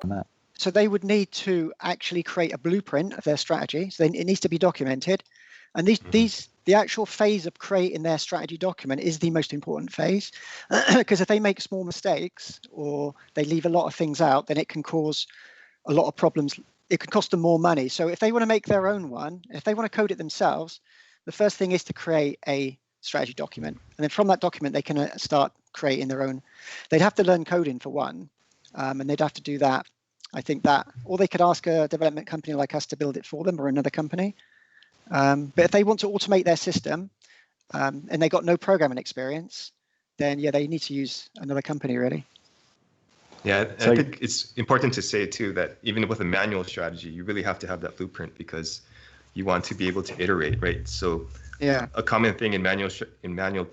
that? So they would need to actually create a blueprint of their strategy. So it needs to be documented. And the actual phase of creating their strategy document is the most important phase, because if they make small mistakes or they leave a lot of things out, then it can cause a lot of problems. It could cost them more money. So if they want to make their own one, if they want to code it themselves, the first thing is to create a strategy document. And then from that document, they can start creating their own. They'd have to learn coding for one, and they'd have to do that. I think that, or they could ask a development company like us to build it for them, or another company. But if they want to automate their system and they got no programming experience, then yeah, they need to use another company really. Yeah, I think it's important to say too that even with a manual strategy, you really have to have that blueprint because you want to be able to iterate, right? So yeah, a common thing in manual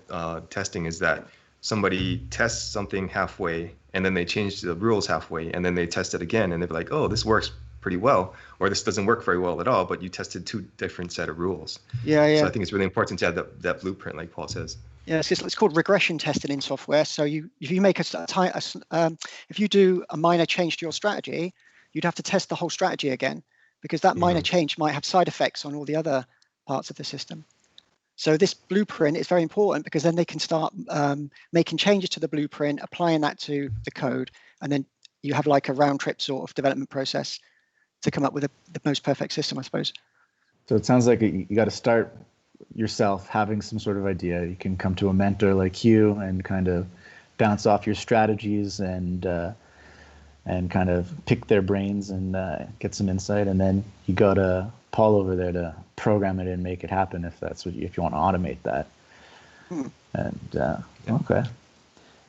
testing is that somebody tests something halfway and then they change the rules halfway and then they test it again and they're like, oh, this works pretty well, or this doesn't work very well at all, but you tested two different set of rules. Yeah. So I think it's really important to have that blueprint, like Paul says. Yeah, it's called regression testing in software. So if you make if you do a minor change to your strategy, you'd have to test the whole strategy again, because that minor change might have side effects on all the other parts of the system. So this blueprint is very important because then they can start making changes to the blueprint, applying that to the code, and then you have like a round trip sort of development process to come up with the most perfect system, I suppose. So it sounds like you got to start yourself having some sort of idea. You can come to a mentor like Hugh and kind of bounce off your strategies and kind of pick their brains and get some insight. And then you go to Paul over there to program it and make it happen if you want to automate that. And okay.